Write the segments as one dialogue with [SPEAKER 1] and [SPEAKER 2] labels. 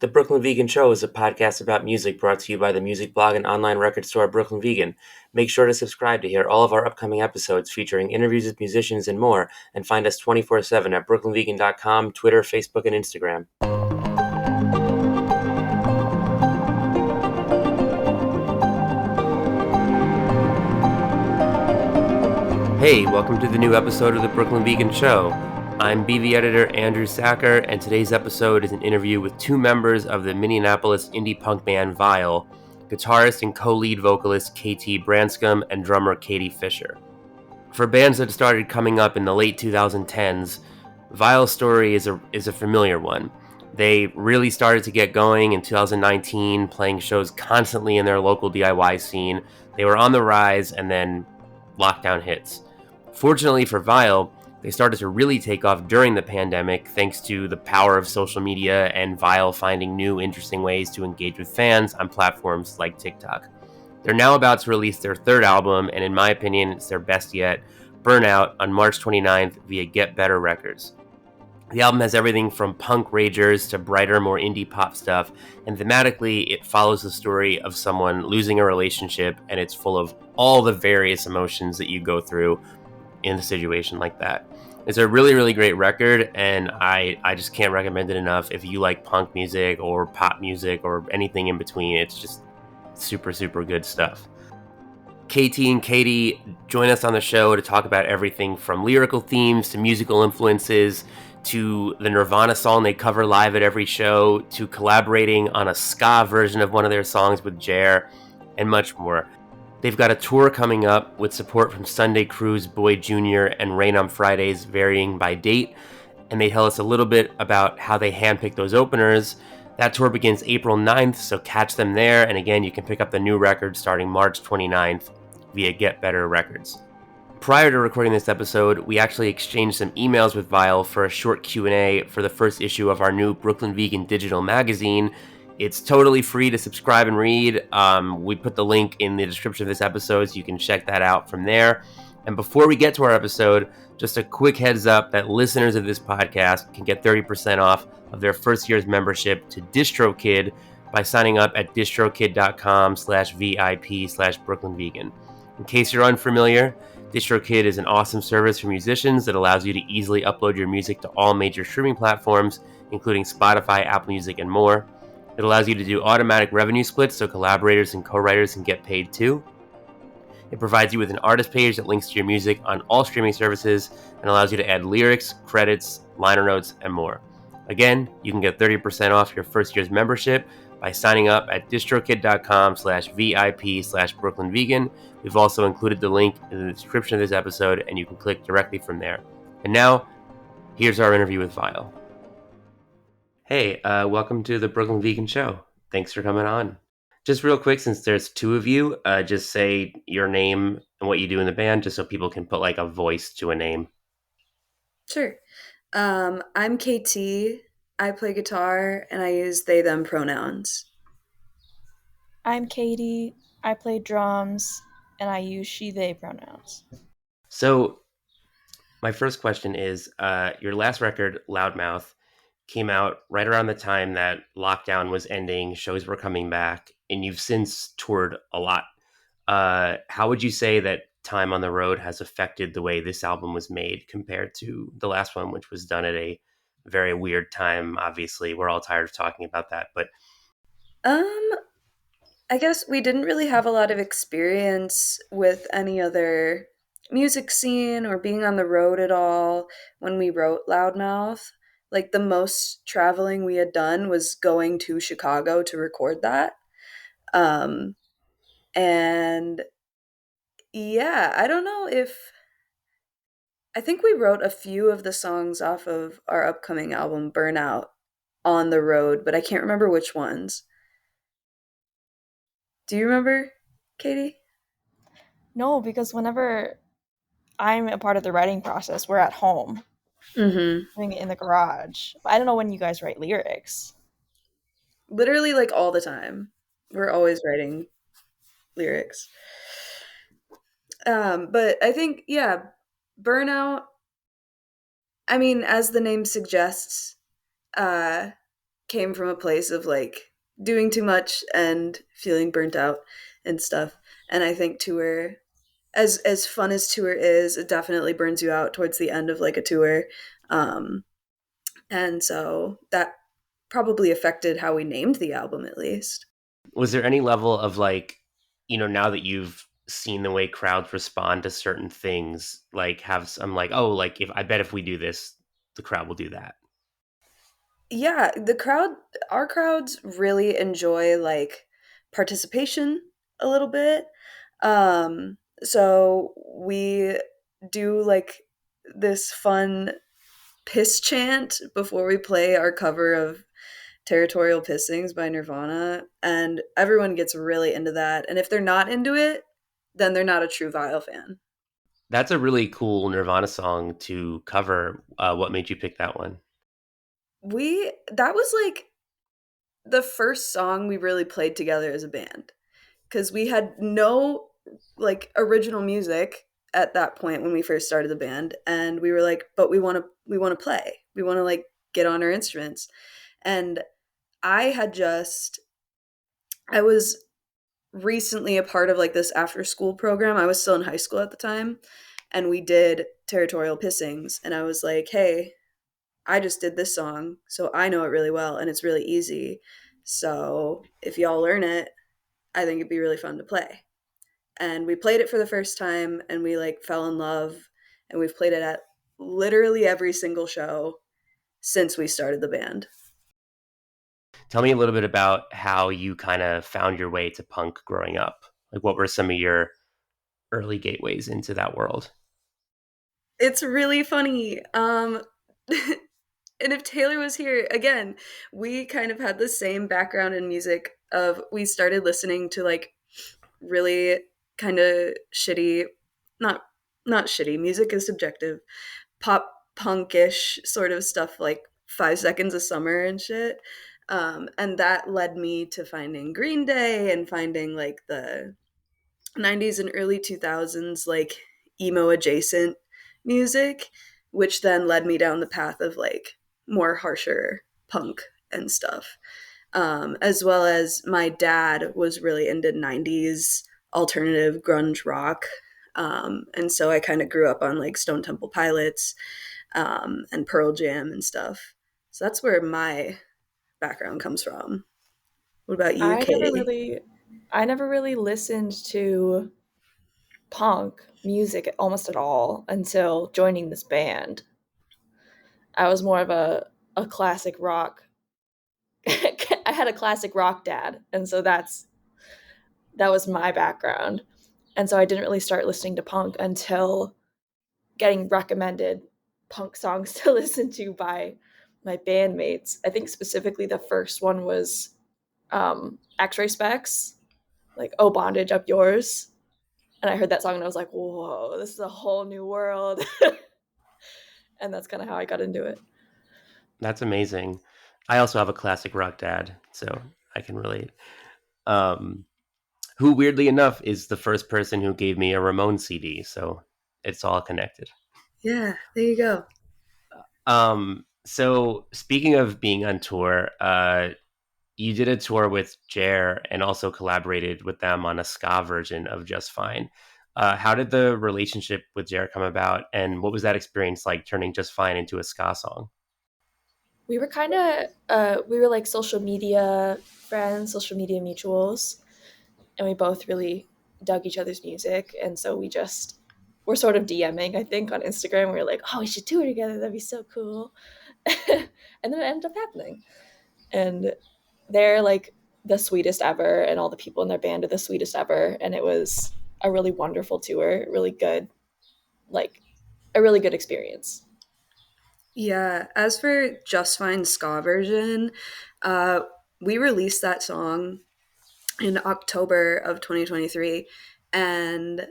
[SPEAKER 1] The Brooklyn Vegan Show is a podcast about music brought to you by the music blog and online record store Brooklyn Vegan. Make sure to subscribe to hear all of our upcoming episodes featuring interviews with musicians and more, and find us 24/7 at brooklynvegan.com, Twitter, Facebook, and Instagram. Hey, welcome to the new episode of the Brooklyn Vegan Show. I'm BV editor Andrew Sacker, and today's episode is an interview with two members of the Minneapolis indie punk band VIAL, guitarist and co-lead vocalist KT Branscom and drummer Katie Fischer. For bands that started coming up in the late 2010s, VIAL's story is a familiar one. They really started to get going in 2019, playing shows constantly in their local DIY scene. They were on the rise, and then lockdown hits. Fortunately for VIAL, they started to really take off during the pandemic thanks to the power of social media and VIAL finding new interesting ways to engage with fans on platforms like TikTok. They're now about to release their third album, and in my opinion, it's their best yet, Burnout, on March 29th via Get Better Records. The album has everything from punk ragers to brighter, more indie pop stuff, and thematically, it follows the story of someone losing a relationship, and it's full of all the various emotions that you go through in a situation like that. It's a really, really great record, and I just can't recommend it enough. If you like punk music or pop music or anything in between, it's just super, super good stuff. KT and Katie join us on the show to talk about everything from lyrical themes to musical influences to the Nirvana song they cover live at every show to collaborating on a ska version of one of their songs with Jer, and much more. They've got a tour coming up with support from Sunday Crew's Boy Jr. and Rain on Fridays varying by date, and they tell us a little bit about how they handpick those openers. That tour begins April 9th, so catch them there, and again, you can pick up the new record starting March 29th via Get Better Records. Prior to recording this episode, we actually exchanged some emails with VIAL for a short Q&A for the first issue of our new Brooklyn Vegan digital magazine. It's totally free to subscribe and read. We put the link in the description of this episode, so you can check that out from there. And before we get to our episode, just a quick heads up that listeners of this podcast can get 30% off of their first year's membership to DistroKid by signing up at distrokid.com/VIP/BrooklynVegan. In case you're unfamiliar, DistroKid is an awesome service for musicians that allows you to easily upload your music to all major streaming platforms, including Spotify, Apple Music, and more. It allows you to do automatic revenue splits so collaborators and co-writers can get paid too. It provides you with an artist page that links to your music on all streaming services and allows you to add lyrics, credits, liner notes, and more. Again, you can get 30% off your first year's membership by signing up at distrokid.com/VIP/BrooklynVegan. We've also included the link in the description of this episode, and you can click directly from there. And now, here's our interview with VIAL. Hey, welcome to the Brooklyn Vegan Show. Thanks for coming on. Just real quick, since there's two of you, just say your name and what you do in the band, just so people can put like a voice to a name.
[SPEAKER 2] Sure. I'm KT. I play guitar and I use they, them pronouns.
[SPEAKER 3] I'm Katie. I play drums and I use she, they pronouns.
[SPEAKER 1] So, my first question is your last record, Loudmouth, came out right around the time that lockdown was ending, shows were coming back, and you've since toured a lot. How would you say that time on the road has affected the way this album was made compared to the last one, which was done at a very weird time? Obviously, we're all tired of talking about that, but
[SPEAKER 2] I guess we didn't really have a lot of experience with any other music scene or being on the road at all when we wrote Loudmouth. Like the most traveling we had done was going to Chicago to record that. Um, and yeah, I don't know if I think we wrote a few of the songs off of our upcoming album Burnout on the road, but I can't remember which ones. Do you remember, Katie?
[SPEAKER 3] No, because whenever I'm a part of the writing process, we're at home
[SPEAKER 2] Mm-hmm.
[SPEAKER 3] doing it in the garage. But I don't know when you guys write lyrics.
[SPEAKER 2] Literally, like all the time. We're always writing lyrics. But I think, yeah, Burnout, I mean, as the name suggests, uh, came from a place of like doing too much and feeling burnt out and stuff. And I think tour, as fun as tour is, it definitely burns you out towards the end of like a tour. Um, and so that probably affected how we named the album, at least.
[SPEAKER 1] Was there any level of like, now that you've seen the way crowds respond to certain things, like have some like, oh, like if I bet if we do this, the crowd will do that.
[SPEAKER 2] Yeah, our crowds really enjoy like participation a little bit. So we do like this fun piss chant before we play our cover of Territorial Pissings by Nirvana, and everyone gets really into that. And if they're not into it, then they're not a true VIAL fan.
[SPEAKER 1] That's a really cool Nirvana song to cover. What made you pick that one?
[SPEAKER 2] That was like the first song we really played together as a band, because we had no like original music at that point when we first started the band, and we were like, but we want to play, we want to like get on our instruments. And I had just I was recently a part of like this after school program. I was still in high school at the time, and we did Territorial Pissings, and I was like, hey, I just did this song, so I know it really well and it's really easy. So if y'all learn it, I think it'd be really fun to play. And we played it for the first time and we like fell in love, and we've played it at literally every single show since we started the band.
[SPEAKER 1] Tell me a little bit about how you kind of found your way to punk growing up. Like, what were some of your early gateways into that world?
[SPEAKER 2] It's really funny. And if Taylor was here again, we kind of had the same background in music of we started listening to like really kind of shitty, not not shitty, music is subjective, pop punkish sort of stuff like 5 Seconds of Summer and shit. And that led me to finding Green Day and finding like the 90s and early 2000s like emo adjacent music, which then led me down the path of like more harsher punk and stuff. As well as my dad was really into 90s alternative grunge rock. And so I kind of grew up on like Stone Temple Pilots, and Pearl Jam and stuff. So that's where my background comes from. What about you,
[SPEAKER 3] I never
[SPEAKER 2] Katie?
[SPEAKER 3] really I never really listened to punk music almost at all until joining this band. I was more of a classic rock. I had a classic rock dad, and so that was my background. And so I didn't really start listening to punk until getting recommended punk songs to listen to by my bandmates. I think specifically the first one was X-Ray Specs, like "Oh Bondage Up Yours," and I heard that song and I was like, "Whoa, this is a whole new world," and that's kind of how I got into it.
[SPEAKER 1] That's amazing. I also have a classic rock dad, so I can relate. Um, who, weirdly enough, is the first person who gave me a Ramon CD, so it's all connected.
[SPEAKER 2] Yeah, there you go.
[SPEAKER 1] So speaking of being on tour, you did a tour with Jer and also collaborated with them on a ska version of Just Fine. How did the relationship with Jer come about, and what was that experience like turning Just Fine into a ska song?
[SPEAKER 3] We were like social media friends, social media mutuals, and we both really dug each other's music, and so we're sort of DMing, I think, on Instagram. We were like, "Oh, we should tour together. That'd be so cool," and then it ended up happening. And they're like the sweetest ever, and all the people in their band are the sweetest ever, and it was a really wonderful tour, really good, like a really good experience.
[SPEAKER 2] Yeah, as for Just Fine ska version, uh, we released that song in October of 2023, and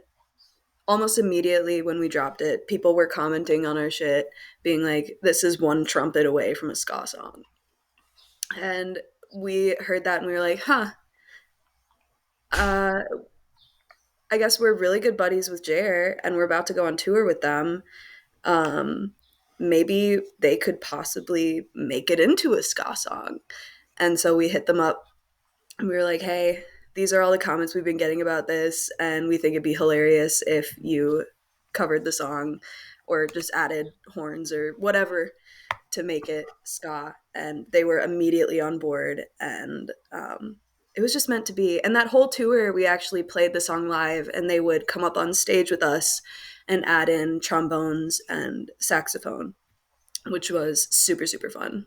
[SPEAKER 2] almost immediately when we dropped it, people were commenting on our shit, being like, "This is one trumpet away from a ska song." And we heard that and we were like, "Huh, uh, I guess we're really good buddies with Jer, and we're about to go on tour with them. Um, maybe they could possibly make it into a ska song. And so we hit them up and we were like, hey, these are all the comments we've been getting about this, and we think it'd be hilarious if you covered the song or just added horns or whatever to make it ska. And they were immediately on board, and it was just meant to be. And that whole tour, we actually played the song live, and they would come up on stage with us and add in trombones and saxophone, which was super, super fun.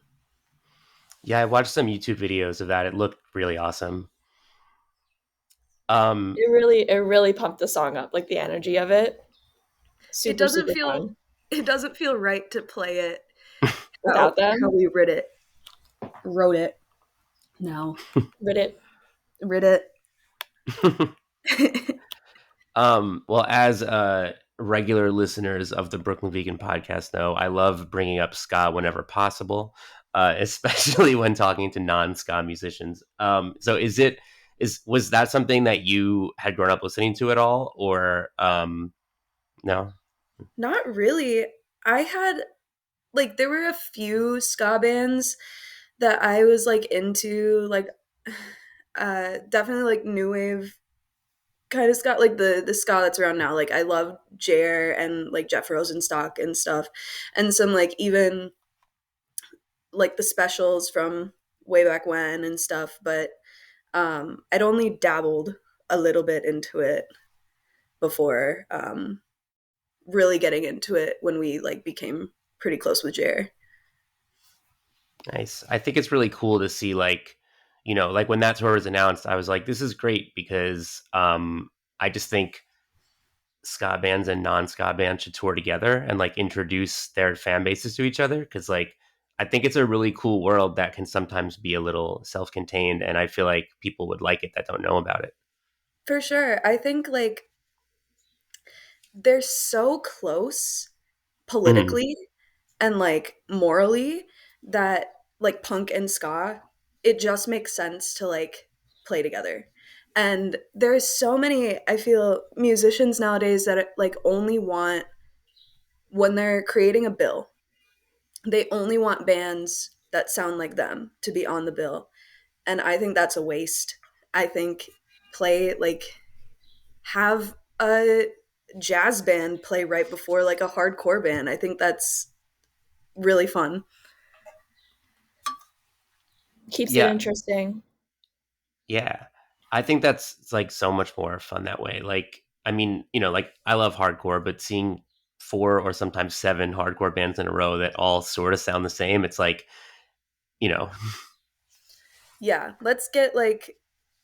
[SPEAKER 1] Yeah, I watched some YouTube videos of that. It looked really awesome.
[SPEAKER 3] It really pumped the song up, like the energy of it.
[SPEAKER 2] It
[SPEAKER 3] Super,
[SPEAKER 2] doesn't
[SPEAKER 3] super
[SPEAKER 2] feel
[SPEAKER 3] fun.
[SPEAKER 2] it doesn't feel right to play it
[SPEAKER 3] Without
[SPEAKER 2] how
[SPEAKER 3] them,
[SPEAKER 2] we wrote it. No,
[SPEAKER 3] read it.
[SPEAKER 2] writ it.
[SPEAKER 1] Well, as regular listeners of the Brooklyn Vegan podcast know, I love bringing up ska whenever possible, especially when talking to non-ska musicians. So was that something that you had grown up listening to at all, or no?
[SPEAKER 2] Not really. I had like there were a few ska bands that I was like into, like definitely like new wave kind of ska, like the ska that's around now. Like I love Jer and like Jeff Rosenstock and stuff, and some like even like the specials from way back when and stuff. But I'd only dabbled a little bit into it before really getting into it when we like became pretty close with Jer.
[SPEAKER 1] Nice. I think it's really cool to see, like, like when that tour was announced, I was like, this is great because I just think ska bands and non-ska bands should tour together and like introduce their fan bases to each other, because like I think it's a really cool world that can sometimes be a little self-contained, and I feel like people would like it that don't know about it.
[SPEAKER 2] For sure. I think like they're so close
[SPEAKER 1] Mhm.
[SPEAKER 2] politically and like morally that like punk and ska, it just makes sense to like play together. And there's so many, I feel, musicians nowadays that like only want, when they're creating a bill, they only want bands that sound like them to be on the bill. And I think that's a waste. I think play like have a jazz band play right before like a hardcore band. I think that's really fun.
[SPEAKER 3] Keeps it
[SPEAKER 1] Yeah,
[SPEAKER 3] interesting.
[SPEAKER 1] yeah. I think that's it's like so much more fun that way. Like, I mean, like I love hardcore, but seeing four or sometimes seven hardcore bands in a row that all sort of sound the same, it's like, you know,
[SPEAKER 2] Yeah, let's get like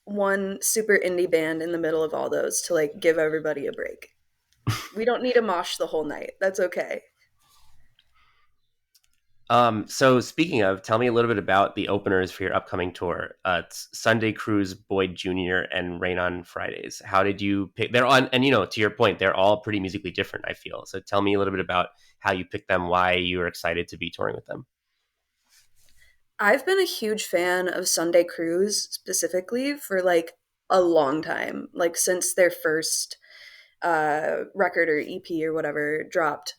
[SPEAKER 2] one super indie band in the middle of all those to like give everybody a break. We don't need a mosh the whole night. That's okay.
[SPEAKER 1] So speaking of, tell me a little bit about the openers for your upcoming tour. It's Sunday Cruise, Boyd Jr., and Rain on Fridays. How did you pick? They're on, and to your point, they're all pretty musically different, I feel. So tell me a little bit about how you picked them, why you were excited to be touring with them.
[SPEAKER 2] I've been a huge fan of Sunday Cruise specifically for like a long time, like since their first record or EP or whatever dropped.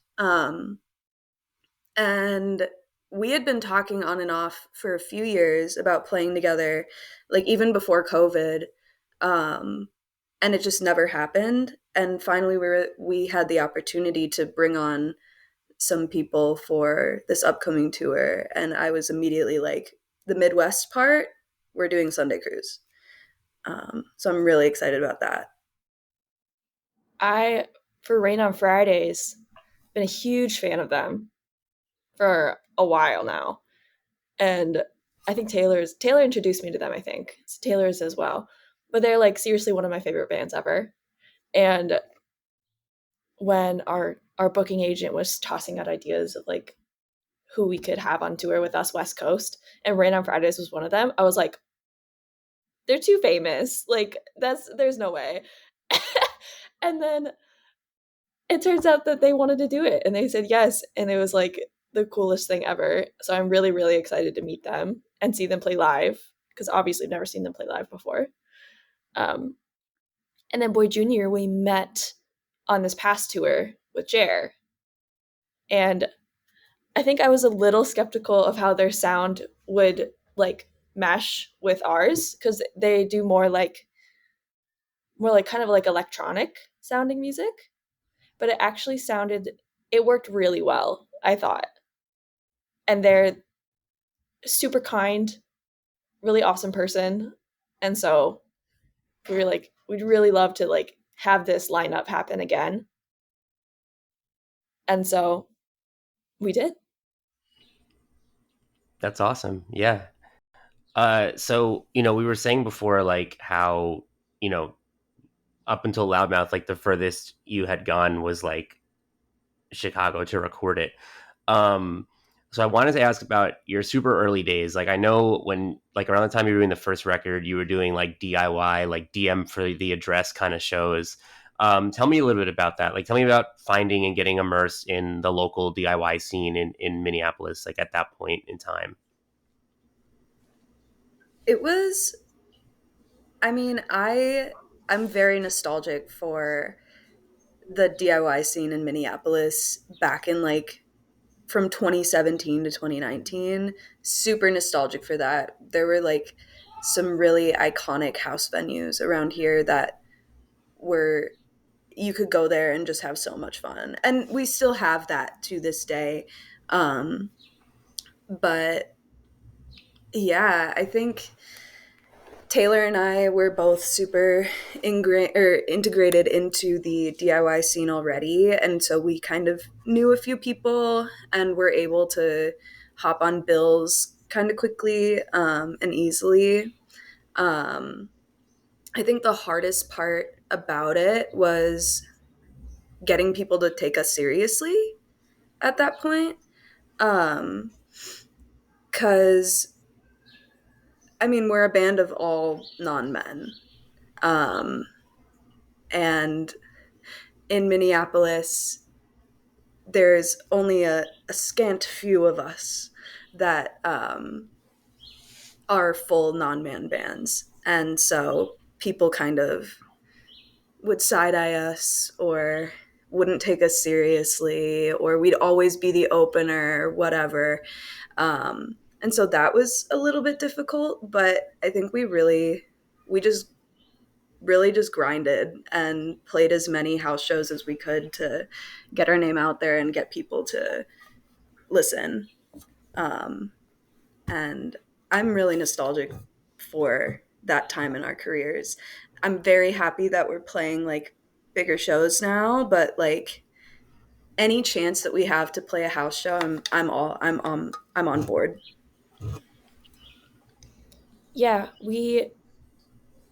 [SPEAKER 2] And we had been talking on and off for a few years about playing together, like even before COVID. Um, and it just never happened. And finally, we had the opportunity to bring on some people for this upcoming tour, and I was immediately like, the Midwest part, we're doing Sunday Cruise. So I'm really excited about that.
[SPEAKER 3] I, for Rain on Fridays, been a huge fan of them for a while now. And I think Taylor introduced me to them, I think. It's Taylor's as well. But they're like seriously one of my favorite bands ever. And when our booking agent was tossing out ideas of like who we could have on tour with us West Coast, and Rain on Fridays was one of them, I was like, they're too famous. Like there's no way. And then it turns out that they wanted to do it and they said yes, and it was like the coolest thing ever. So I'm really, really excited to meet them and see them play live, because obviously I've never seen them play live before. Um, and then Boy Junior, we met on this past tour with Jer, and I think I was a little skeptical of how their sound would like mesh with ours because they do more like kind of like electronic sounding music, but it actually sounded it worked really well, I thought. And they're super kind, really awesome person. And so we were like, we'd really love to like have this lineup happen again. And so we did.
[SPEAKER 1] That's awesome. Yeah. So we were saying before, like how you know up until Loudmouth, like the furthest you had gone was like Chicago to record it. Um, so I wanted to ask about your super early days. Like I know when, like around the time you were doing the first record, you were doing like DIY, like DM for the address kind of shows. Tell me a little bit about that. Like tell me about finding and getting immersed in the local DIY scene in Minneapolis, like at that point in time.
[SPEAKER 2] It was, I mean, I'm very nostalgic for the DIY scene in Minneapolis back in like from 2017 to 2019. Super nostalgic for that. There were like some really iconic house venues around here that were you could go there and just have so much fun. And we still have that to this day. But yeah, I think Taylor and I were both super integrated into the DIY scene already, and so we kind of knew a few people and were able to hop on bills kind of quickly and easily. Um, I think the hardest part about it was getting people to take us seriously at that point, because I mean we're a band of all non-men. Um, and in Minneapolis, there's only a scant few of us that are full non-man bands. And so people kind of would side eye us or wouldn't take us seriously, or we'd always be the opener, whatever. And so that was a little bit difficult, but I think we just really just grinded and played as many house shows as we could to get our name out there and get people to listen. Um, and I'm really nostalgic for that time in our careers. I'm very happy that we're playing like bigger shows now, but like any chance that we have to play a house show, I'm on board.
[SPEAKER 3] Yeah, we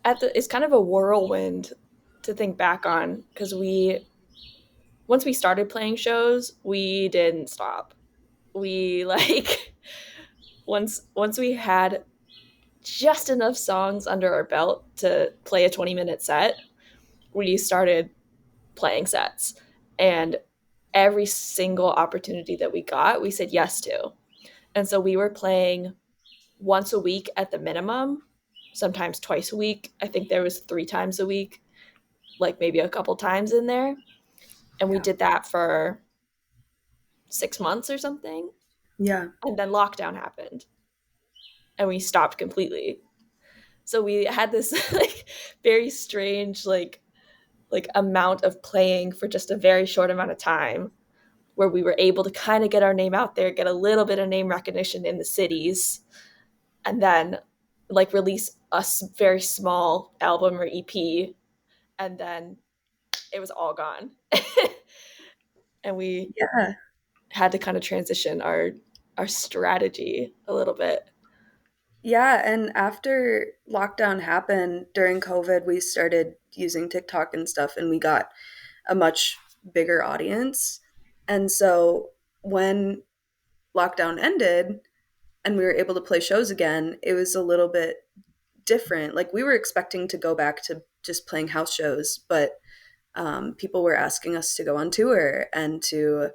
[SPEAKER 3] at the it's kind of a whirlwind to think back on because we once we started playing shows, we didn't stop. We like once we had just enough songs under our belt to play a 20-minute set, we started playing sets. And every single opportunity that we got, we said yes to. And so we were playing once a week at the minimum, sometimes twice a week. I think there was 3 times a week, like maybe a couple times in there. And we did that for 6 months or something.
[SPEAKER 2] Yeah.
[SPEAKER 3] And then lockdown happened and we stopped completely. So we had this like very strange like amount of playing for just a very short amount of time where we were able to kind of get our name out there, get a little bit of name recognition in the cities, and then like release a very small album or EP, and then it was all gone. And we
[SPEAKER 2] Yeah.
[SPEAKER 3] had to kind of transition our strategy a little bit.
[SPEAKER 2] Yeah, and after lockdown happened during COVID, we started using TikTok and stuff, and we got a much bigger audience. And so when lockdown ended and we were able to play shows again, it was a little bit different. Like we were expecting to go back to just playing house shows, but people were asking us to go on tour and to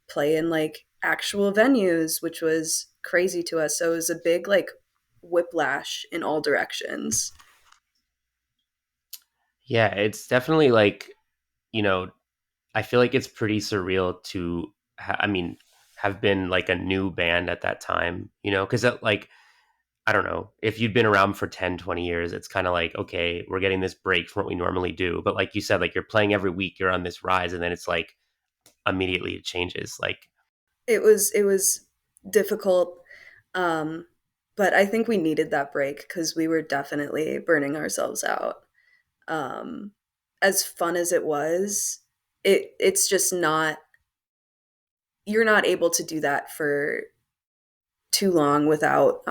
[SPEAKER 2] play in like actual venues, which was crazy to us. So it was a big like whiplash in all directions.
[SPEAKER 1] Yeah, it's definitely like, you know, I feel like it's pretty surreal to, I mean, have been like a new band at that time, because like, I don't know, if you'd been around for 10, 20 years, it's kind of like, okay, we're getting this break from what we normally do. But like you said, like you're playing every week, you're on this rise, and then it's like immediately it changes. Like,
[SPEAKER 2] It was difficult, um, but I think we needed that break because we were definitely burning ourselves out. Um, as fun as it was, it's just not, you're not able to do that for too long without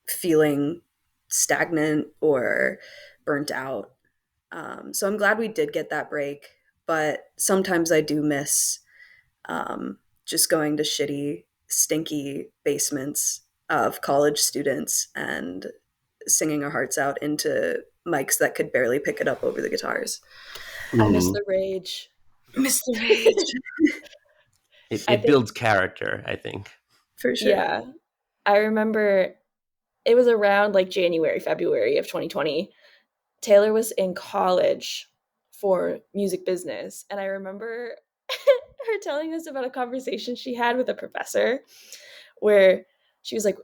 [SPEAKER 2] feeling stagnant or burnt out. So I'm glad we did get that break, but sometimes I do miss just going to shitty, stinky basements of college students and singing our hearts out into mics that could barely pick it up over the guitars.
[SPEAKER 3] I miss
[SPEAKER 1] mhm.
[SPEAKER 3] the rage.
[SPEAKER 2] Miss the rage.
[SPEAKER 1] it,
[SPEAKER 3] I
[SPEAKER 1] it
[SPEAKER 3] think,
[SPEAKER 1] builds character, I think.
[SPEAKER 2] For sure.
[SPEAKER 3] yeah. I remember it was around like January, February of 2020. Taylor was in college for music business. And I remember her telling us about a conversation she had with a professor where she was like,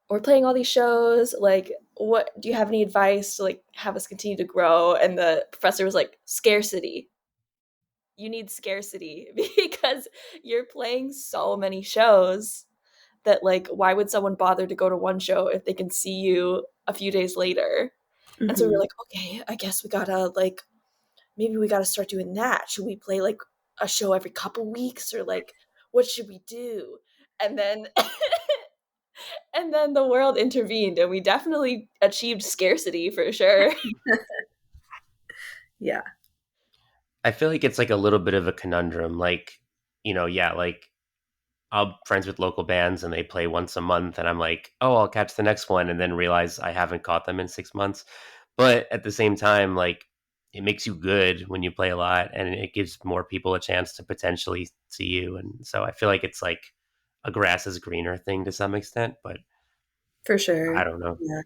[SPEAKER 3] we're playing all these shows. Like, what do you have any advice to like have us continue to grow? And the professor was like, scarcity. You need scarcity because you're playing so many shows that like why would someone bother to go to one show if they can see you a few days later? And so we were
[SPEAKER 2] Hmm.
[SPEAKER 3] like, okay, I guess we gotta like maybe we gotta start doing that. Should we play like a show every couple weeks or like what should we do? And then and then the world intervened and we definitely achieved scarcity for sure.
[SPEAKER 2] Yeah.
[SPEAKER 1] I feel like it's like a little bit of a conundrum. Like, yeah, like I'm friends with local bands and they play once a month, and I'm like, oh, I'll catch the next one, and then realize I haven't caught them in 6 months. But at the same time, like it makes you good when you play a lot, and it gives more people a chance to potentially see you. And so I feel like it's like a grass is greener thing to some extent, but
[SPEAKER 2] For sure.
[SPEAKER 1] I don't know.
[SPEAKER 2] Yeah.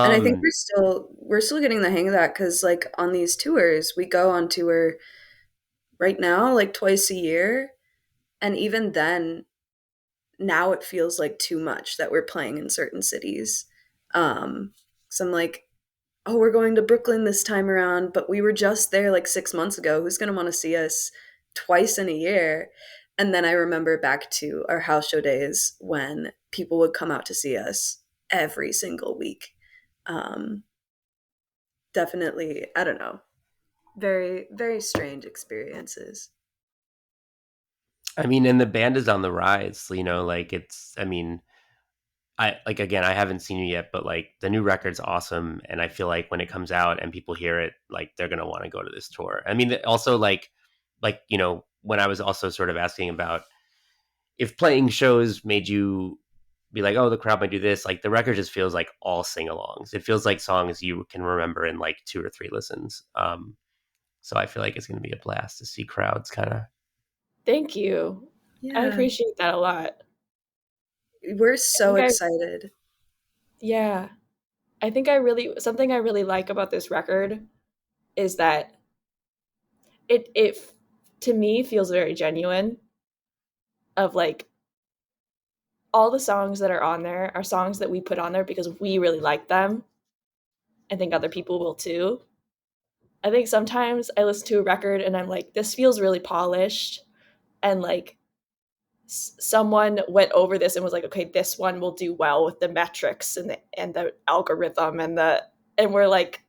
[SPEAKER 2] And I think
[SPEAKER 1] Um,
[SPEAKER 2] we're still getting the hang of that because like on these tours, we go on tour right now like twice a year. And even then, now it feels like too much that we're playing in certain cities. So I'm like, oh, we're going to Brooklyn this time around, but we were just there like 6 months ago. Who's going to want to see us twice in a year? And then I remember back to our house show days when people would come out to see us every single week. Um, Definitely, I don't know, very, very strange experiences.
[SPEAKER 1] I mean, and the band is on the rise, like I mean, I like again, I haven't seen you yet, but like the new record's awesome, and I feel like when it comes out and people hear it, like they're gonna want to go to this tour. I mean, also like when I was also sort of asking about if playing shows made you be like, oh, the crowd might do this. Like the record just feels like all sing-alongs. It feels like songs you can remember in like 2 or 3 listens. So I feel like it's gonna be a blast to see crowds kind of.
[SPEAKER 3] Thank you. I
[SPEAKER 2] Yeah,
[SPEAKER 3] appreciate that a lot.
[SPEAKER 2] we're
[SPEAKER 3] I
[SPEAKER 2] so
[SPEAKER 3] think I
[SPEAKER 2] excited.
[SPEAKER 3] yeah. I think I really something I really like about this record is that it to me feels very genuine of like all the songs that are on there are songs that we put on there because we really like them. I think other people will too. I think sometimes I listen to a record and I'm like, this feels really polished, and like someone went over this and was like, okay, this one will do well with the metrics and the algorithm and the and we're like,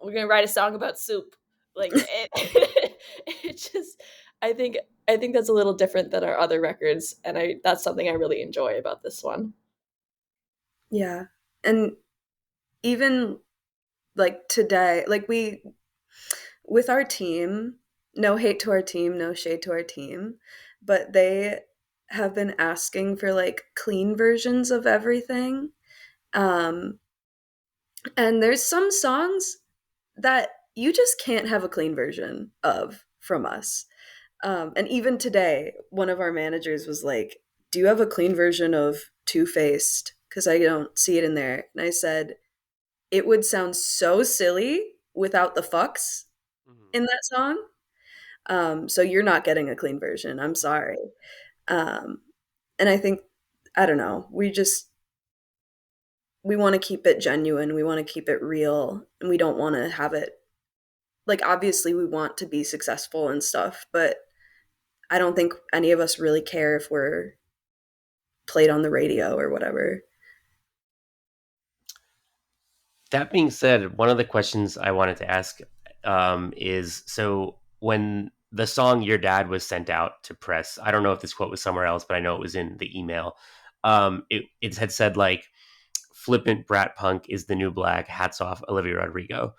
[SPEAKER 3] we're gonna write a song about soup. Like it just, I think I think that's a little different than our other records, and I that's something I really enjoy about this one.
[SPEAKER 2] Yeah. And even like today, like with our team, no hate to our team, no shade to our team, but they have been asking for like clean versions of everything. Um, and there's some songs that you just can't have a clean version of from us. And even today, one of our managers was like, do you have a clean version of Two Faced? Because I don't see it in there. And I said, it would sound so silly without the fucks in that song. So you're not getting a clean version. I'm sorry. Um, and I think, I don't know, we want to keep it genuine. We want to keep it real. And we don't want to have it, like, obviously, we want to be successful and stuff, but I don't think any of us really care if we're played on the radio or whatever.
[SPEAKER 1] That being said, one of the questions I wanted to ask is so when the song Your Dad was sent out to press, I don't know if this quote was somewhere else, but I know it was in the email. It had said like, flippant brat punk is the new black, hats off Olivia Rodrigo.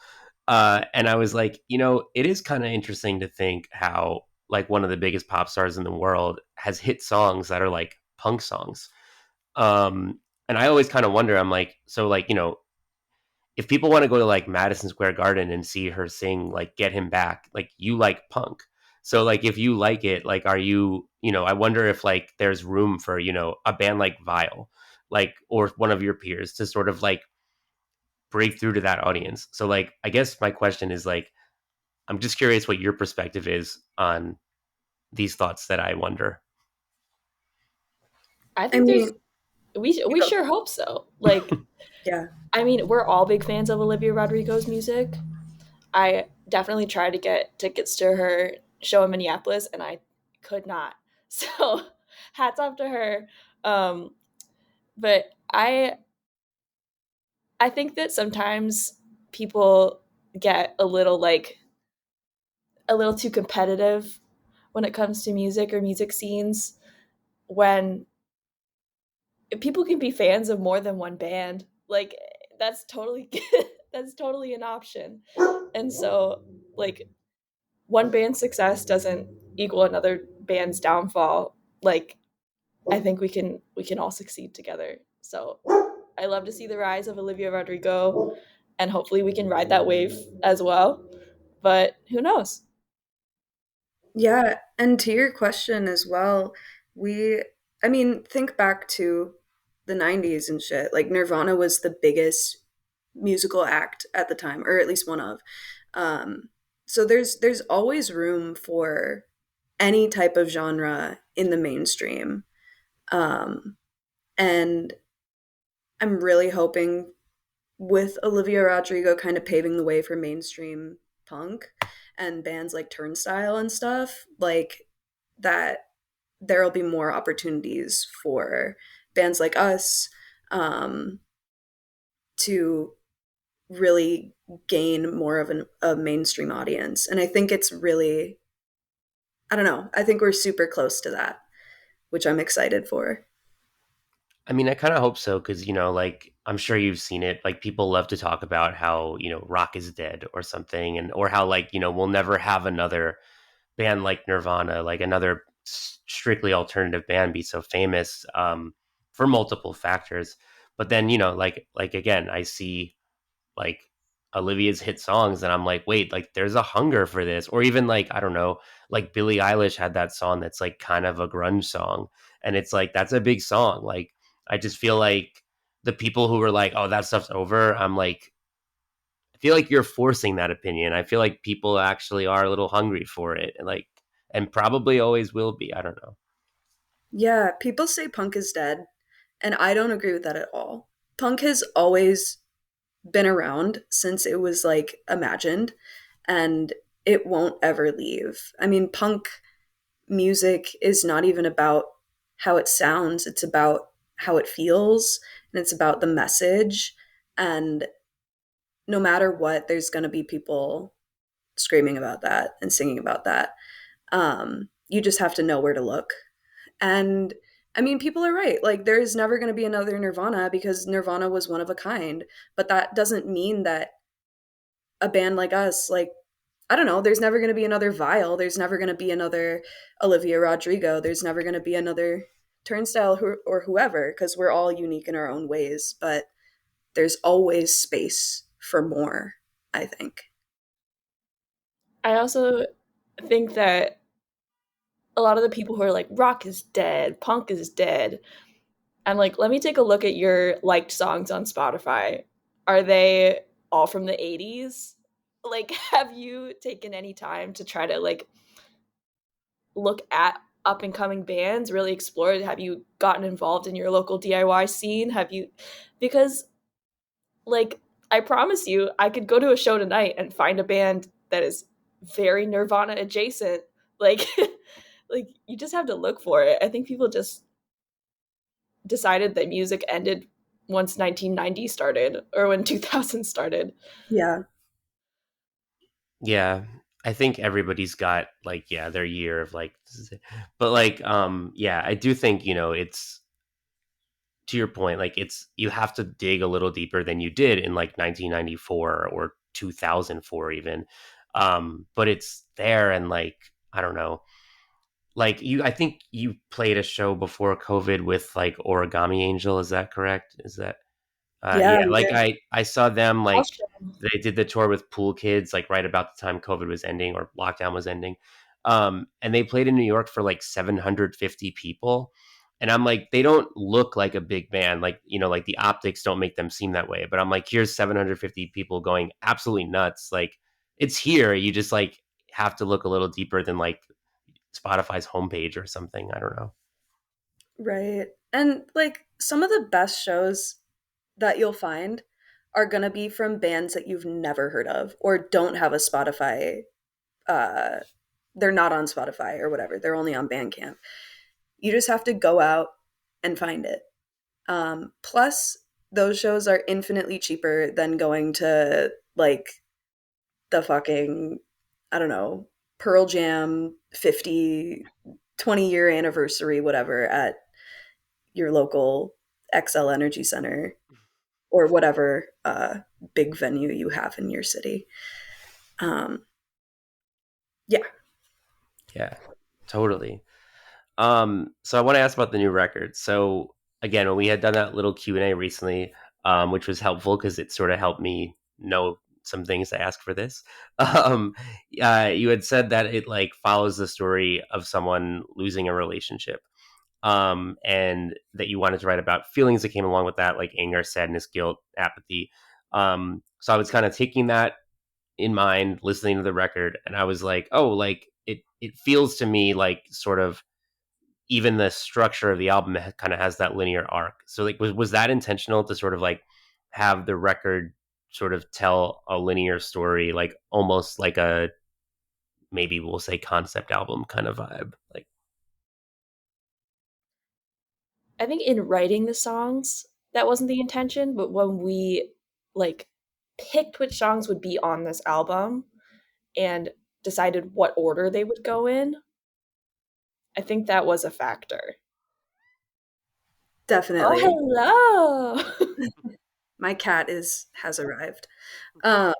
[SPEAKER 1] And I was like, it is kind of interesting to think how like one of the biggest pop stars in the world has hit songs that are like punk songs. And I always kind of wonder, I'm like, so like, if people want to go to like Madison Square Garden and see her sing like Get Him Back, like you like punk. So like if you like it, like are you, I wonder if like there's room for, a band like VIAL, like or one of your peers to sort of like break through to that audience. So like I guess my question is like I'm just curious what your perspective is on these thoughts that I wonder.
[SPEAKER 3] I
[SPEAKER 2] I
[SPEAKER 3] think there's
[SPEAKER 2] mean,
[SPEAKER 3] we
[SPEAKER 2] yeah,
[SPEAKER 3] sure hope so. Like,
[SPEAKER 2] yeah.
[SPEAKER 3] I mean, we're all big fans of Olivia Rodrigo's music. I definitely tried to get tickets to her show in Minneapolis, and I could not. So, hats off to her. Um, but I think that sometimes people get a little too competitive when it comes to music or music scenes, when people can be fans of more than one band. Like, that's totally that's totally an option. And so, like, one band's success doesn't equal another band's downfall. Like, I think we can all succeed together. So I love to see the rise of Olivia Rodrigo, and hopefully we can ride that wave as well. But who knows?
[SPEAKER 2] Yeah, and to your question as well, we I mean, think back to the 90s and shit. Like Nirvana was the biggest musical act at the time, or at least one of. Um, so there's always room for any type of genre in the mainstream. Um, and I'm really hoping with Olivia Rodrigo kind of paving the way for mainstream punk and bands like Turnstile and stuff, like that there'll be more opportunities for bands like us um, to really gain more of a mainstream audience. And I think it's really, I don't know, I think we're super close to that, which I'm excited for.
[SPEAKER 1] I mean, I kind of hope so because, like I'm sure you've seen it. Like people love to talk about how, rock is dead or something, and or how like, we'll never have another band like Nirvana, like another strictly alternative band be so famous for multiple factors. But then, like again, I see like Olivia's hit songs and I'm like, wait, like there's a hunger for this. Or even like, I don't know, like Billie Eilish had that song that's like kind of a grunge song. And it's like, that's a big song. Like, I just feel like the people who were like, oh, that stuff's over, I'm like, I feel like you're forcing that opinion. I feel like people actually are a little hungry for it and like, and probably always will be. I don't know.
[SPEAKER 2] Yeah, people say punk is dead, and I don't agree with that at all. Punk has always been around since it was like imagined, and it won't ever leave. I mean, punk music is not even about how it sounds, it's about how it feels, and it's about the message. And no matter what, there's going to be people screaming about that and singing about that. You just have to know where to look. And I mean, people are right. Like, there's never going to be another Nirvana because Nirvana was one of a kind. But that doesn't mean that a band like us, like, I don't know, there's never going to be another VIAL. There's never going to be another Olivia Rodrigo. There's never going to be another Turnstile or whoever, because we're all unique in our own ways. But there's always space for more, I think.
[SPEAKER 3] I also think that a lot of the people who are like, rock is dead, punk is dead, I'm like, let me take a look at your liked songs on Spotify. Are they all from the 80s? Like, have you taken any time to try to like look at up and coming bands, really explore it? Have you gotten involved in your local DIY scene? Have you, because like I promise you, I could go to a show tonight and find a band that is very Nirvana adjacent. Like like you just have to look for it. I think people just decided that music ended once 1990 started or when 2000 started.
[SPEAKER 2] Yeah.
[SPEAKER 1] Yeah, I think everybody's got like their year of like, this is it. But like yeah, I do think it's to your point, like it's you have to dig a little deeper than you did in like 1994 or 2004 even. But it's there, and like I don't know, like I think you played a show before COVID with like Origami Angel. Is that correct? Is that
[SPEAKER 2] Yeah,
[SPEAKER 1] yeah,
[SPEAKER 2] we
[SPEAKER 1] like
[SPEAKER 2] did.
[SPEAKER 1] I saw them like
[SPEAKER 3] Awesome.
[SPEAKER 1] they did the tour with Pool Kids like right about the time COVID was ending or lockdown was ending. And they played in New York for like 750 people. And I'm like, they don't look like a big band. Like, like the optics don't make them seem that way. But I'm like, here's 750 people going absolutely nuts. Like it's here. You just like have to look a little deeper than like Spotify's homepage or something. I don't know.
[SPEAKER 2] Right. And like some of the best shows that you'll find are going to be from bands that you've never heard of or don't have a Spotify. uh they're not on Spotify or whatever. They're only on Bandcamp. You just have to go out and find it. Plus those shows are infinitely cheaper than going to like the fucking, I don't know, Pearl Jam 20 year anniversary whatever at your local XL Energy Center or whatever big venue you have in your city. Um, yeah.
[SPEAKER 1] Yeah, totally. So I want to ask about the new record. So again, when we had done that little Q&A recently, which was helpful because it sort of helped me know some things to ask for this. Um, you had said that it like follows the story of someone losing a relationship. And that you wanted to write about feelings that came along with that, like anger, sadness, guilt, apathy. So I was kind of taking that in mind, listening to the record, and I was like, oh, like it feels to me like sort of even the structure of the album kind of has that linear arc. So like was that intentional to sort of like have the record sort of tell a linear story, like almost like a maybe we'll say concept album kind of vibe? Like
[SPEAKER 3] I think in writing the songs, that wasn't the intention, but when we like picked which songs would be on this album and decided what order they would go in, I think that was a factor. Oh,
[SPEAKER 2] Definitely.
[SPEAKER 3] hello.
[SPEAKER 2] My cat has arrived. Um,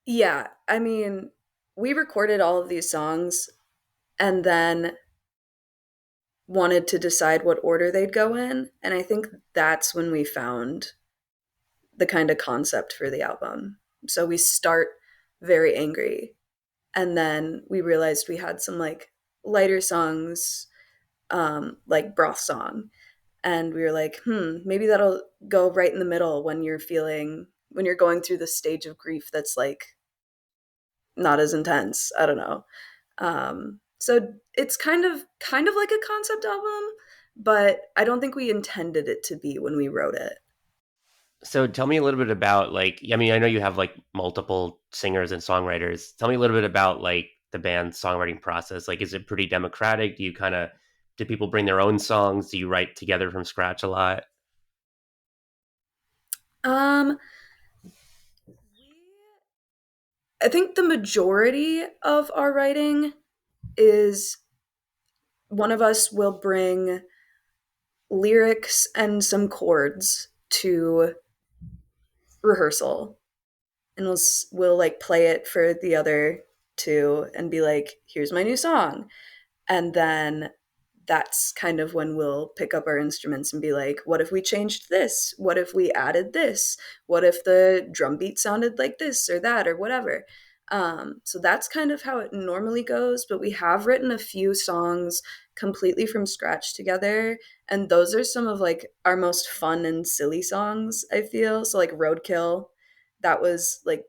[SPEAKER 2] yeah, I mean, we recorded all of these songs and then wanted to decide what order they'd go in, and I think that's when we found the kind of concept for the album. So we start very angry, and then we realized we had some like lighter songs, like Broth Song, and we were like, maybe that'll go right in the middle when you're going through the stage of grief that's like not as intense. I don't know. So it's kind of like a concept album, but I don't think we intended it to be when we wrote it.
[SPEAKER 1] so tell me a little bit about like I mean I know you have like multiple singers and songwriters. Tell me a little bit about like the band's songwriting process. Like is it pretty democratic? Do people bring their own songs? Do you write together from scratch a lot?
[SPEAKER 2] Um, I think the majority of our writing is one of us will bring lyrics and some chords to rehearsal, and we'll like play it for the other two and be like, here's my new song. And then that's kind of when we'll pick up our instruments and be like, what if we changed this? What if we added this? What if the drum beat sounded like this or that or whatever? So that's kind of how it normally goes. But we have written a few songs completely from scratch together. And those are some of like our most fun and silly songs, I feel. So like Roadkill, that was like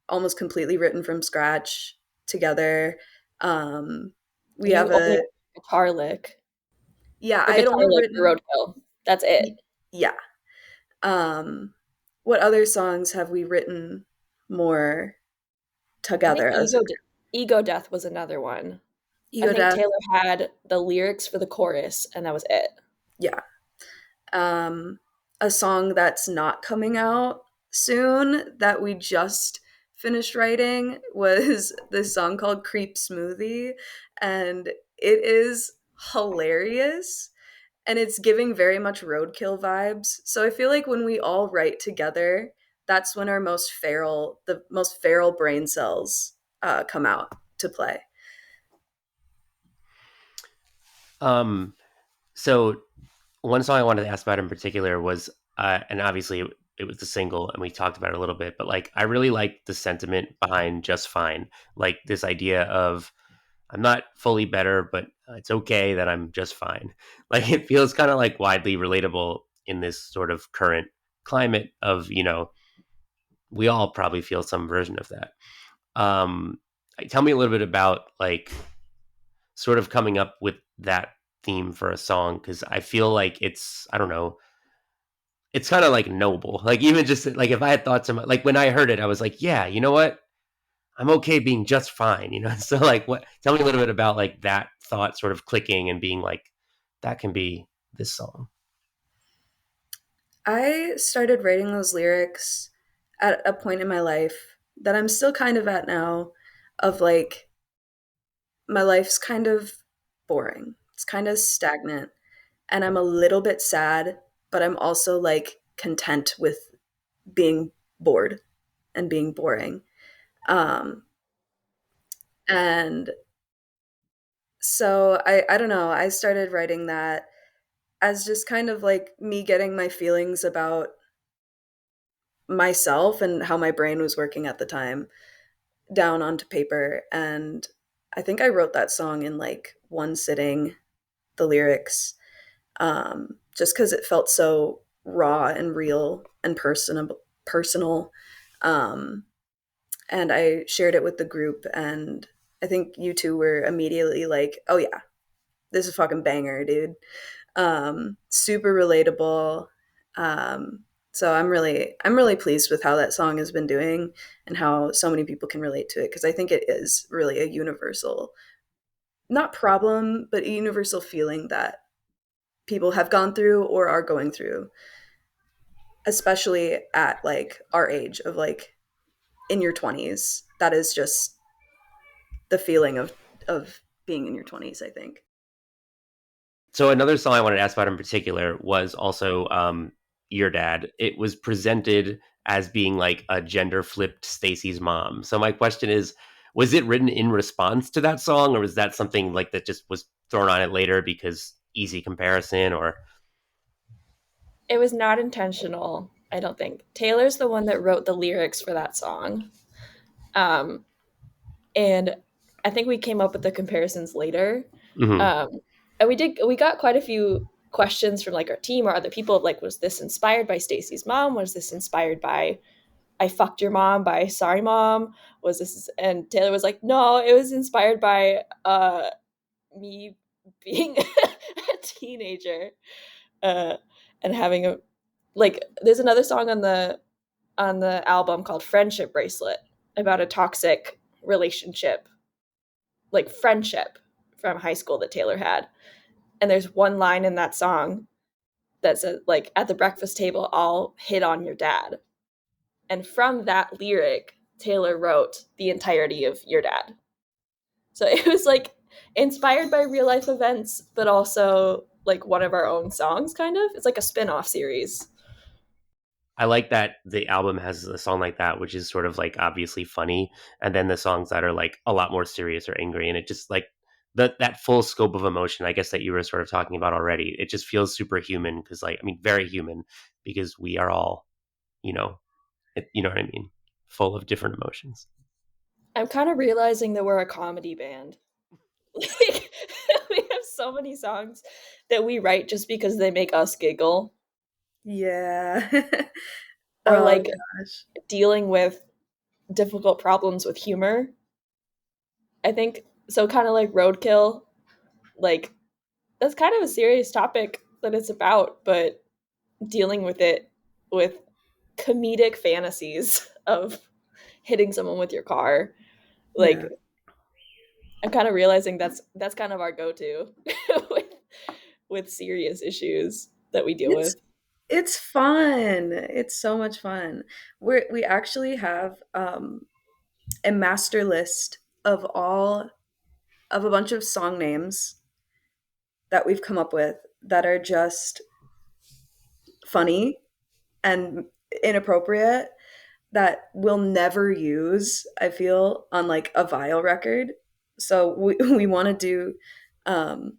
[SPEAKER 2] almost completely written from scratch together. Um, we
[SPEAKER 3] You
[SPEAKER 2] have
[SPEAKER 3] only
[SPEAKER 2] a
[SPEAKER 3] guitar lick
[SPEAKER 2] yeah,
[SPEAKER 3] or
[SPEAKER 2] I had
[SPEAKER 3] guitar
[SPEAKER 2] only
[SPEAKER 3] lick for
[SPEAKER 2] written
[SPEAKER 3] Roadkill. That's it.
[SPEAKER 2] yeah. What other songs have we written more
[SPEAKER 3] I think
[SPEAKER 2] together as a
[SPEAKER 3] Ego Death was another one. I
[SPEAKER 2] Ego
[SPEAKER 3] think
[SPEAKER 2] Death?
[SPEAKER 3] Taylor had the lyrics for the chorus, and that was it.
[SPEAKER 2] Yeah. Um, a song that's not coming out soon that we just finished writing was this song called Creep Smoothie, and it is hilarious and it's giving very much roadkill vibes. So I feel like when we all write together, that's when the most feral brain cells come out to play.
[SPEAKER 1] Um, so one song I wanted to ask about in particular was, and obviously it was the single, and we talked about it a little bit, but like I really like the sentiment behind "Just Fine," like this idea of I'm not fully better, but it's okay that I'm just fine. Like it feels kind of like widely relatable in this sort of current climate of, we all probably feel some version of that. Um, Tell me a little bit about like sort of coming up with that theme for a song, because I feel like it's, I don't know, it's kind of like noble. Like even just like if I had thoughts about like when I heard it, I was like, yeah, you know what? I'm okay being just fine. So like what tell me a little bit about like that thought sort of clicking and being like, that can be this song.
[SPEAKER 2] I started writing those lyrics at a point in my life that I'm still kind of at now of like my life's kind of boring. It's kind of stagnant and I'm a little bit sad, but I'm also like content with being bored and being boring. Um and so I don't know, I started writing that as just kind of like me getting my feelings about myself and how my brain was working at the time down onto paper. And I think I wrote that song in like one sitting, the lyrics, just because it felt so raw and real and personal. Um, and I shared it with the group, and I think you two were immediately like, "Oh yeah, this is a fucking banger, dude." Super relatable. Um, so I'm really pleased with how that song has been doing and how so many people can relate to it because I think it is really a universal, not problem, but a universal feeling that people have gone through or are going through, especially at like our age of like in your 20s. That is just the feeling of being in your 20s, I think.
[SPEAKER 1] So another song I wanted to ask about in particular was also Your Dad. It was presented as being like a gender flipped Stacy's mom. So my question is, was it written in response to that song, or was that something like that just was thrown on it later because easy comparison? Or
[SPEAKER 3] It was not intentional, I don't think. Taylor's the one that wrote the lyrics for that song. Um, and I think we came up with the comparisons later.
[SPEAKER 1] Mhm.
[SPEAKER 3] Um, and we got quite a few questions from like our team or other people of like, was this inspired by Stacy's mom? Was this inspired by I fucked your mom by Sorry Mom? Was this and Taylor was like, no, it was inspired by me being a teenager uh and having a like there's another song on the album called Friendship Bracelet about a toxic relationship, like friendship from high school that Taylor had. And there's one line in that song that says like at the breakfast table I'll hit on your dad. And from that lyric, Taylor wrote the entirety of Your Dad. So it was like inspired by real life events, but also like one of our own songs, kind of. It's like a spin off series.
[SPEAKER 1] I like that the album has a song like that, which is sort of like obviously funny, and then the songs that are like a lot more serious or angry, and it just like that full scope of emotion, I guess that you were sort of talking about already. It just feels superhuman because, like, I mean, very human because we are all, you know, you know what I mean, full of different emotions.
[SPEAKER 3] I'm kind of realizing that we're a comedy band. Like, we have so many songs that we write just because they make us giggle
[SPEAKER 2] Yeah.
[SPEAKER 3] or
[SPEAKER 2] Oh
[SPEAKER 3] like
[SPEAKER 2] gosh.
[SPEAKER 3] dealing with difficult problems with humor. I think So kind of like roadkill, like that's kind of a serious topic that it's about, but dealing with it with comedic fantasies of hitting someone with your car.
[SPEAKER 2] Yeah.
[SPEAKER 3] Like I'm kind of realizing that's kind of our go-to with serious issues that we deal
[SPEAKER 2] It's
[SPEAKER 3] with.
[SPEAKER 2] it's fun. It's so much fun. We actually have a master list of a bunch of song names that we've come up with that are just funny and inappropriate that we'll never use, I feel, on like a vinyl record. So we want to do um,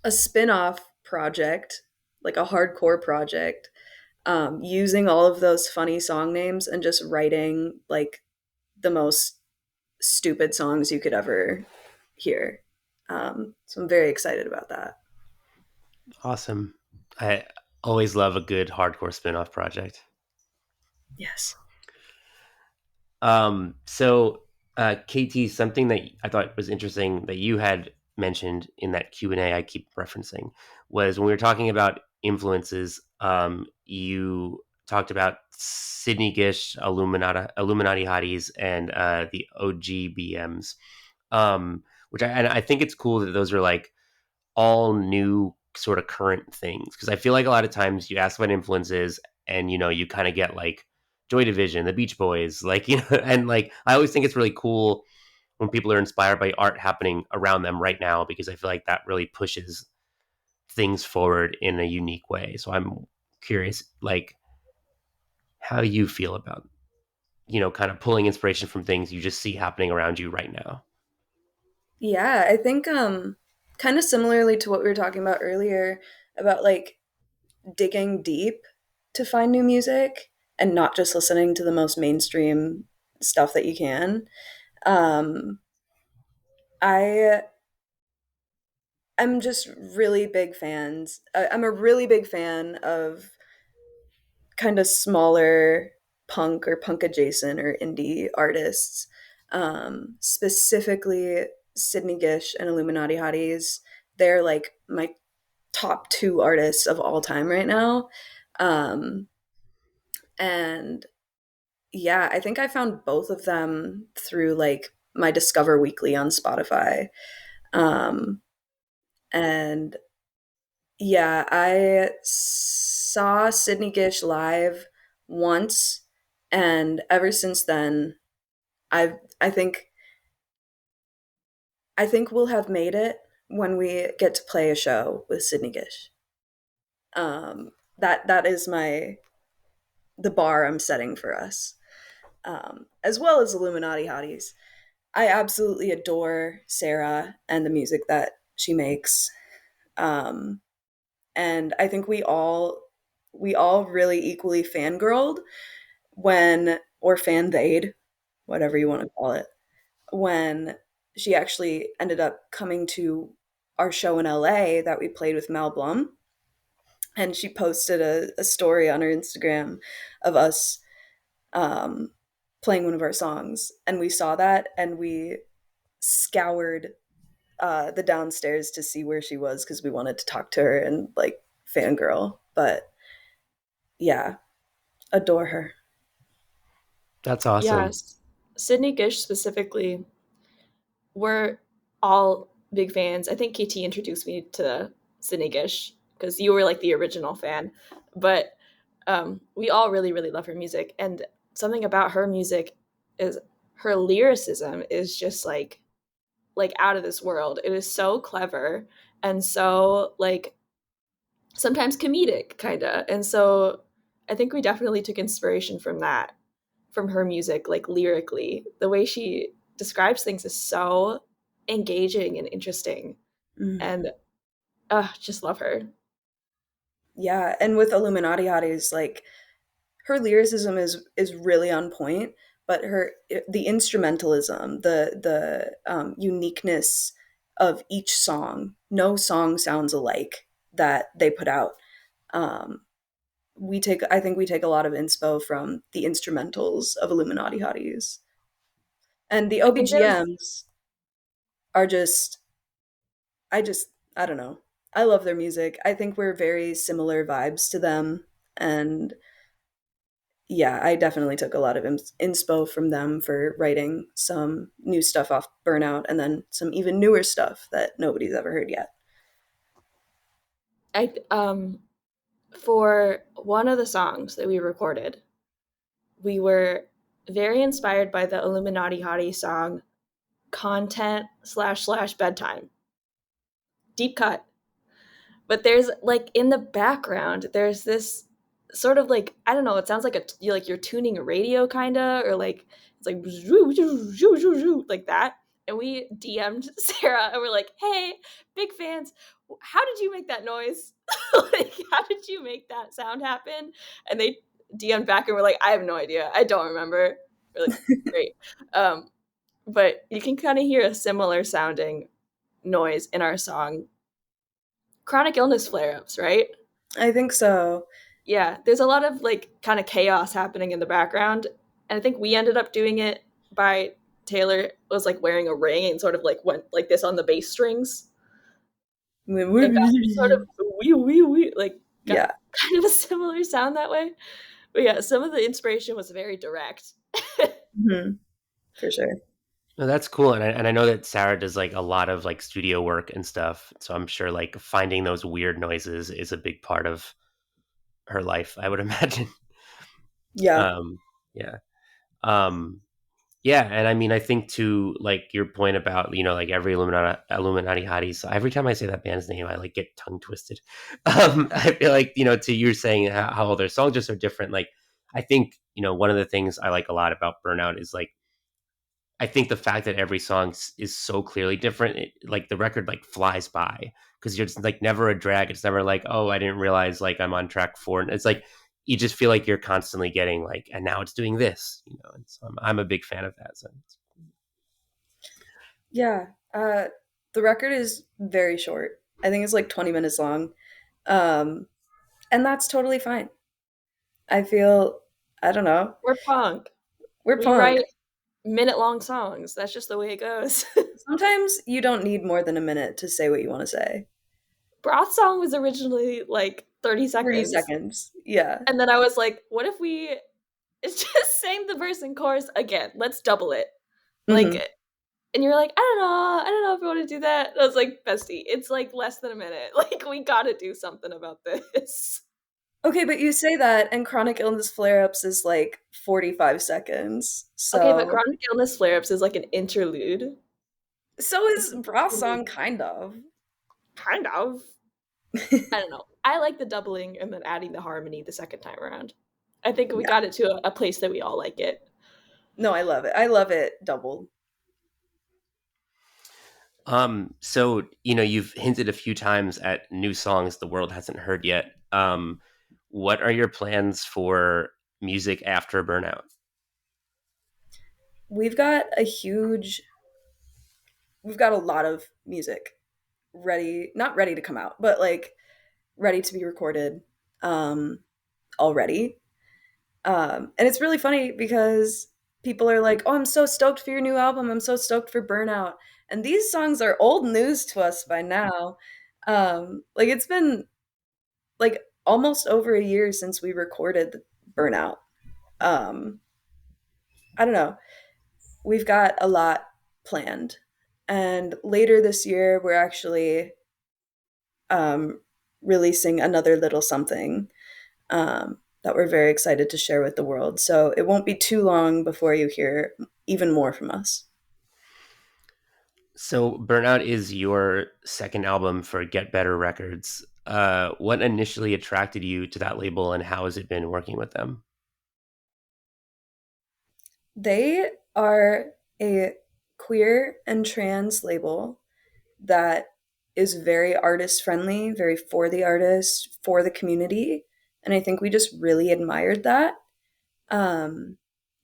[SPEAKER 2] a spin-off project, like a hardcore project, using all of those funny song names and just writing like the most stupid songs you could ever hear. So I'm very excited about that.
[SPEAKER 1] Awesome. I always love a good hardcore spin-off project.
[SPEAKER 2] Yes.
[SPEAKER 1] KT, something that I thought was interesting that you had mentioned in that Q&A I keep referencing was when we were talking about influences, you talked about Sidney Gish, Illuminati Hotties, and the OGBMs, and I think it's cool that those are like all new sort of current things, because I feel like a lot of times you ask what influences and you kind of get like Joy Division, the Beach Boys, like and like I always think it's really cool when people are inspired by art happening around them right now, because I feel like that really pushes things forward in a unique way. So I'm curious, like, how you feel about kind of pulling inspiration from things you just see happening around you right now.
[SPEAKER 2] Yeah, I think kind of similarly to what we were talking about earlier about like digging deep to find new music and not just listening to the most mainstream stuff that you can. Um I I'm just really big fans. I'm a really big fan of kind of smaller punk or punk adjacent or indie artists, specifically Sydney Gish and Illuminati Hotties. They're like my top two artists of all time right now. Um, and yeah, I think I found both of them through like my Discover Weekly on Spotify. Um, and yeah, I saw Sydney Gish live once, and ever since then, I think we'll have made it when we get to play a show with Sydney Gish. That is the bar I'm setting for us, as well as Illuminati Hotties. I absolutely adore Sarah and the music that she makes. Um, and I think we all really equally fangirled when or fanveyed, whatever you want to call it, when she actually ended up coming to our show in LA that we played with Mel Blum. And she posted a story on her Instagram of us um, playing one of our songs. And we saw that and we scoured the downstairs to see where she was because we wanted to talk to her and like fangirl. But yeah, adore her.
[SPEAKER 1] That's awesome.
[SPEAKER 3] Yes. Sydney Gish specifically, we're all big fans. I think KT introduced me to Sydney Gish because you were like the original fan. But we all really, really love her music. And something about her music is her lyricism is just like out of this world. It is so clever and so like sometimes comedic kind of. And so I think we definitely took inspiration from that, from her music, like lyrically. The way she describes things is so engaging and interesting.
[SPEAKER 2] Mm.
[SPEAKER 3] And just love her.
[SPEAKER 2] Yeah, and with Illuminati Hotties, like her lyricism is really on point, but the instrumentalism, the uniqueness of each song. No song sounds alike that they put out. Um, I think we take a lot of inspo from the instrumentals of Illuminati Hotties and the
[SPEAKER 3] I think there's
[SPEAKER 2] OBGMs. are just I just I don't know. I love their music. I think we're very similar vibes to them, and yeah, I definitely took a lot of inspo from them for writing some new stuff off Burnout and then some even newer stuff that nobody's ever heard yet.
[SPEAKER 3] I For one of the songs that we recorded, we were very inspired by the Illuminati Hottie song "Content slash slash Bedtime." Deep cut. But there's like in the background, there's this sort of like, I don't know, it sounds like you're tuning a radio kinda, or like it's like like that. And we DM'd Sarah and we're like, hey, big fans, how did you make that noise? Like, how did you make that sound happen? And they DM'd back and we're like, I have no idea. I don't remember. We're like, great. Um, but you can kind of hear a similar sounding noise in our song chronic illness flare-ups, right?
[SPEAKER 2] I think so.
[SPEAKER 3] Yeah, there's a lot of like kind of chaos happening in the background, and I think we ended up doing it by Taylor was like wearing a ring and sort of like went like this on the bass strings, and got sort of wee like got
[SPEAKER 2] Yeah.
[SPEAKER 3] kind of a similar sound that way. But yeah, some of the inspiration was very direct.
[SPEAKER 2] Hmm. For sure.
[SPEAKER 1] No, that's cool, and I know that Sarah does like a lot of like studio work and stuff. So I'm sure like finding those weird noises is a big part of her life, I would imagine.
[SPEAKER 2] Yeah.
[SPEAKER 1] Um, yeah. Um, yeah, and I mean, I think to like your point about like every Illuminati hottie. So every time I say that band's name, I like get tongue twisted. I feel like to you saying how all their songs just are different. Like I think one of the things I like a lot about Burnout is like I think the fact that every song is so clearly different, like the record like flies by because you're just like never a drag. It's never like, oh, I didn't realize like I'm on track 4. And it's like you just feel like you're constantly getting like, and now it's doing this. And so I'm a big fan of that. So
[SPEAKER 2] Yeah. The record is very short. I think it's like 20 minutes long. Um, and that's totally fine. I feel, I don't know.
[SPEAKER 3] We're punk.
[SPEAKER 2] We're
[SPEAKER 3] We
[SPEAKER 2] punk.
[SPEAKER 3] write minute-long songs. That's just the way it goes.
[SPEAKER 2] Sometimes you don't need more than a minute to say what you want to say.
[SPEAKER 3] Broth song was originally like 30
[SPEAKER 2] 30
[SPEAKER 3] seconds.
[SPEAKER 2] seconds. Yeah.
[SPEAKER 3] And then I was like, what if we just sang the verse and chorus again? Let's double it. Like,
[SPEAKER 2] Hmm.
[SPEAKER 3] and you're like, I don't know if I want to do that. And I was like, bestie, it's like less than a minute. Like, we gotta do something about this.
[SPEAKER 2] Okay, but you say that, and chronic illness flare ups is like 45 seconds.
[SPEAKER 3] Okay, but
[SPEAKER 2] So,
[SPEAKER 3] chronic illness flare-ups is like an interlude.
[SPEAKER 2] so
[SPEAKER 3] It's
[SPEAKER 2] is
[SPEAKER 3] an
[SPEAKER 2] Bra
[SPEAKER 3] interlude.
[SPEAKER 2] Song, kind of.
[SPEAKER 3] Kind of. I don't know. I like the doubling and then adding the harmony the second time around. I think we
[SPEAKER 2] Yeah.
[SPEAKER 3] got it to a place that we all like it.
[SPEAKER 2] No, I love it. I love it doubled.
[SPEAKER 1] so you've hinted a few times at new songs the world hasn't heard yet. What are your plans for music after Burnout?
[SPEAKER 2] We've got a huge, we've got a lot of music ready, not ready to come out, but like ready to be recorded already. And it's really funny because people are like, "Oh, I'm so stoked for your new album. I'm so stoked for Burnout." And these songs are old news to us by now. Like it's been like almost over a year since we recorded Burnout. Um, I don't know. We've got a lot planned. And later this year, we're actually um, releasing another little something that we're very excited to share with the world. So it won't be too long before you hear even more from us.
[SPEAKER 1] So Burnout is your second album for Get Better Records. What initially attracted you to that label, and how has it been working with them?
[SPEAKER 2] They are a queer and trans label that is very artist friendly, very for the artist, for the community. And I think we just really admired that. Um,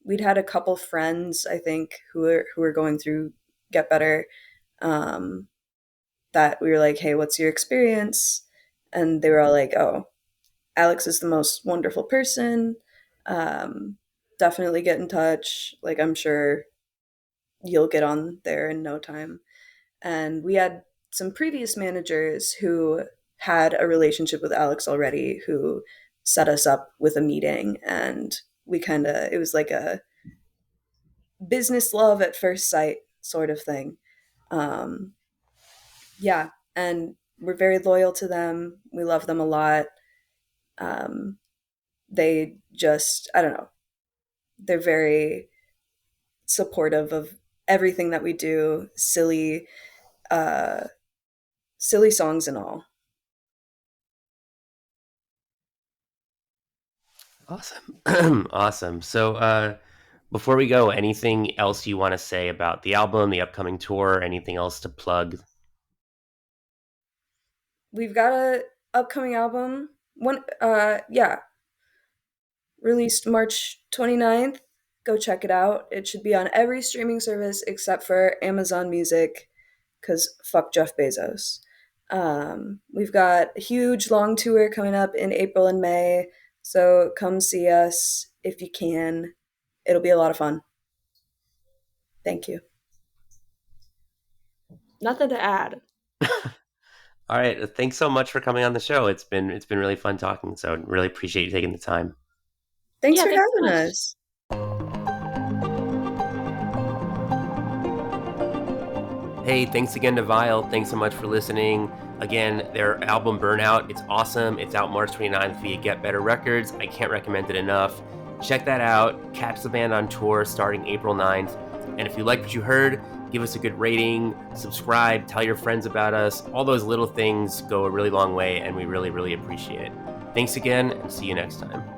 [SPEAKER 2] we'd had a couple friends, I think, who were going through Get Better, um, that we were like, "Hey, what's your experience?" And they were all like, "Oh, Alex is the most wonderful person. Um, Definitely get in touch. Like, I'm sure you'll get on there in no time." And we had some previous managers who had a relationship with Alex already who set us up with a meeting, and it was like a business love at first sight sort of thing. Um, yeah, and we're very loyal to them. We love them a lot. Um, they just, I don't know, they're very supportive of everything that we do, uh, silly songs and all.
[SPEAKER 1] Awesome. Awesome. So, before we go, anything else you want to say about the album, the upcoming tour, anything else to plug?
[SPEAKER 2] We've got a upcoming album. Released March 29th. Go check it out. It should be on every streaming service except for Amazon Music, because fuck Jeff Bezos. We've got a huge long tour coming up in April and May, so come see us if you can. It'll be a lot of fun. Thank you.
[SPEAKER 3] Nothing to add.
[SPEAKER 1] All right. Thanks so much for coming on the show. It's been really fun talking. So really appreciate you taking the time.
[SPEAKER 2] Thanks
[SPEAKER 3] Yeah,
[SPEAKER 2] for
[SPEAKER 3] thanks so
[SPEAKER 2] having
[SPEAKER 3] much.
[SPEAKER 2] us.
[SPEAKER 1] Hey, thanks again to VIAL. Thanks so much for listening. Again, their album Burnout, it's awesome. It's out March 29th via Get Better Records. I can't recommend it enough. Check that out. Catch the band on tour starting April 9th. And if you like what you heard, give us a good rating, subscribe, tell your friends about us. All those little things go a really long way, and we really, really appreciate it. Thanks again, and see you next time.